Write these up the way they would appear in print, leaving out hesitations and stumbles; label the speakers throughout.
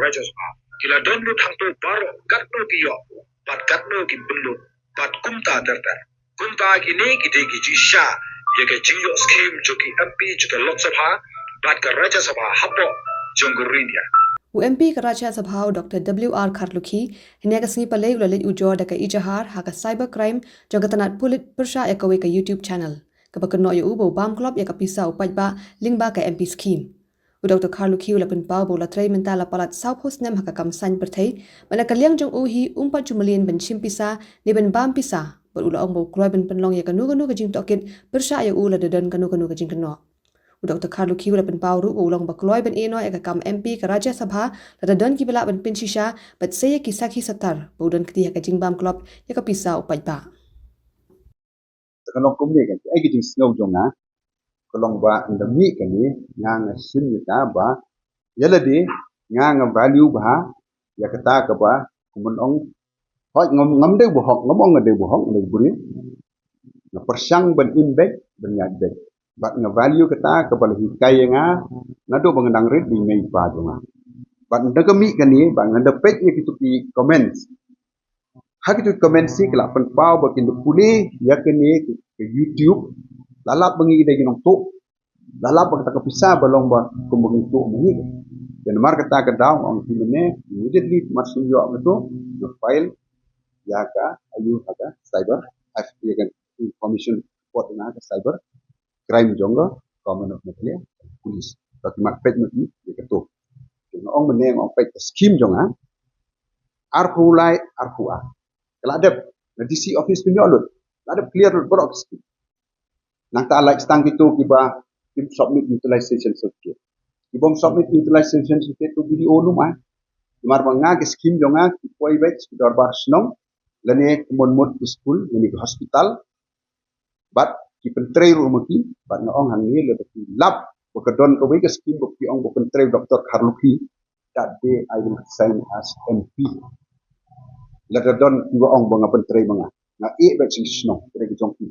Speaker 1: Rajya Sabha kila don lu thang to baro katno ki yo pat katno ki bundu pat kumta dartar kumta ki ne ki de ki jisha ye ke jingyo scheme jo ki MP jo ke Lok Sabha pat ka Rajya Sabha hapo jong India
Speaker 2: MP ka Rajya Sabha Dr WR Kharlukhi hynne ka sngi Palei ula leit Ujor da ka ejahar ha ka cyber crime jong ka tnad Pulit pyrshah ya kawei ka YouTube channel ka kynnoh ya ubo bamklop ya ka pisa paidbah lyngba ka MP Skhim Dr Kharlukhi ula pynpaw bola trei mynta la palat south snem ha ka kam saiñ pyrthei mana ka liang jong uhi mlien ben shim pisa ne ben bam pisa bol ula ong bo kloi ben penlong ya ka nu ka jing tokit pyrshah ya ula dedan ka nu ka jing kynnoh Dr Kharlukhi ula pynpaw ru ulong bakloi ben eno ya ka kam MP ka Rajya Sabha la don ki bela ben pinshisha bat seye ki sakhi satar bodan kti ka jing bamklop ya ka pisa paidbah
Speaker 3: kalong kumni kan ai ki snow jonga kalong ba ndami kan ni ngang sim ta ba yala de ngang value ba ya kata ka ba kumun ong hoi ngam de bu hok ngam ong de bu hok de buri na persang ben imbek ben yadek ba nga value kata ka ba hi kay nga na do bang dang red di mai pa jonga ba ndagami kan ni ba nganda page ni kitu ki comments hak itu comment si kelak penpau bakin pulih ya kini ke YouTube lalap bengi de ginong tu lalap kata ke pisa balong ba kumbang tu bengi dan mar kata ke daw on timene immediately masuk yo itu the file ya ka ayu ada cyber ya kan information report na ka cyber crime jonga common of media police bagi mak pet mati ya ketu ong meneng ong pet scheme jonga arpulai arpua kalau ada DC office penyolot, ada clear box. Nang tak like stang itu kiba kim submit utilization certificate. Kiba submit utilization certificate tu video lumah. Mar banga ke scheme jonga koi batch darbar snong lane mon di school lane ke hospital. Bat ki pentrei rumah ki bat ngong hang ni le lab bekedon ko ke scheme bok ki ong bok pentrei Dr Kharlukhi that day I will sign as MP. Lada don dua ong banga pentrei banga na bet sing snow kere ke jongki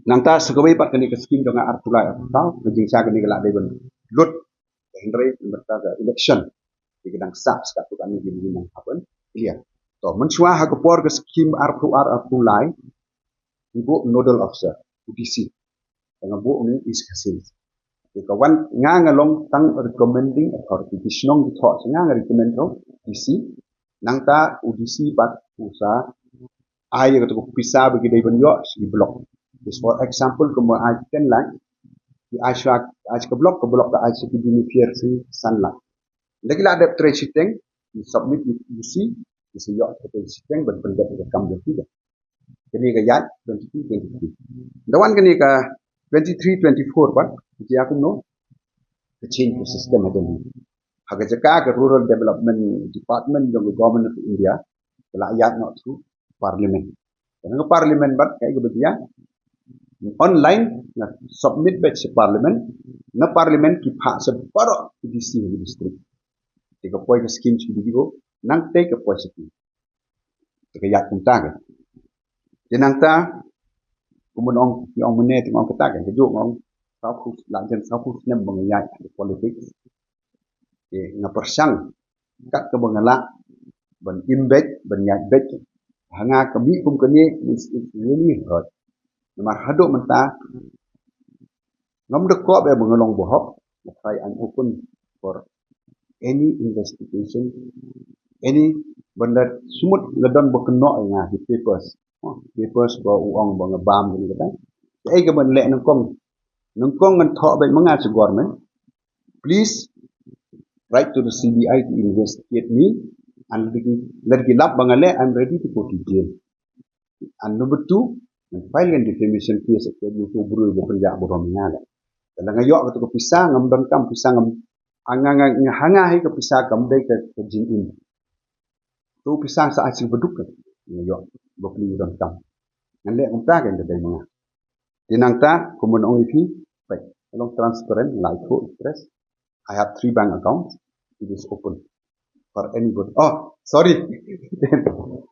Speaker 3: nang ta segawai pat kene ke skim donga artula tau ngejing sa kene kelak deben lut hendrei merta ga election di gedang sap sta tu kami di nang hapen clear to mensua ha ke por ke skim artulai ibu nodal officer UDC dengan bu ni is kasil ke kawan ngalong tang recommending authority di snong di thought ngang recommend UDC nangta UDC bat usa ai ko pisa bagi dai banyo si blok this for example como ai ten lang di ashak ai ke blok da ai si beneficiary si sunlight lagi la ada trei siteng di submit UDC di si yo trei siteng ban pendat ke kam de tiga kini ke yat 22 dawan kini ke 23 24 pat ji aku no the change the system ada ni Haga jaka ke Rural Development Department of the Government of India telah ayat not through Parliament. Karena Parliament bat kayak begitu online na submit back ke Parliament na Parliament ki phak sebarok di DC di distrik. Jika poin ke scheme di video nang take ke positif. Jika ayat tentang ke. Jenang ta kemudian ong menet ong ketak ke juk ong sauku lanjut sauku nem mengayat politics. Nga persang kat ke bengala ben imbek ben nyabek hanga kami kum kene is really hurt namar hadok menta ngam de ko be bengalong bohok try and open for any investigation any benda sumut ledon bekeno nga di papers ba uang bang bam ni kata ai ke ben lek nangkong ngan thok be menga se government please write to the CBI to investigate me and let the lab bangale I'm ready to go to jail. And number two, file an defamation case at the buru bo penja bo ngala. Dalam ngayok ke pisa ngam don kam pisa ngam hanga hai ke pisa kam dai ke jin in. Tu pisa sa asil beduk ke ngayok bo pli don kam. Ngale ngam ta ke dai manga. Dinang ta kumun ong ifi baik. Along transparent like express. I have 3 bank accounts. It is open for anybody. Oh, sorry.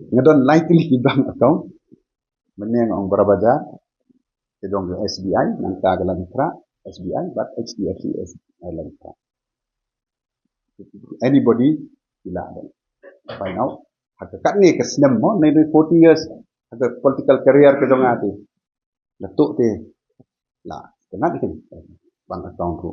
Speaker 3: Ngadon lightly di bank account. Meneng ong berabaja. Kedong SBI, nang ta galang tra SBI, but HDFC SBI lang tra. anybody sila dan find out hak kat ni ke snem mo 40 years hak political career ke dong ati latuk te la kenal kan bang account ru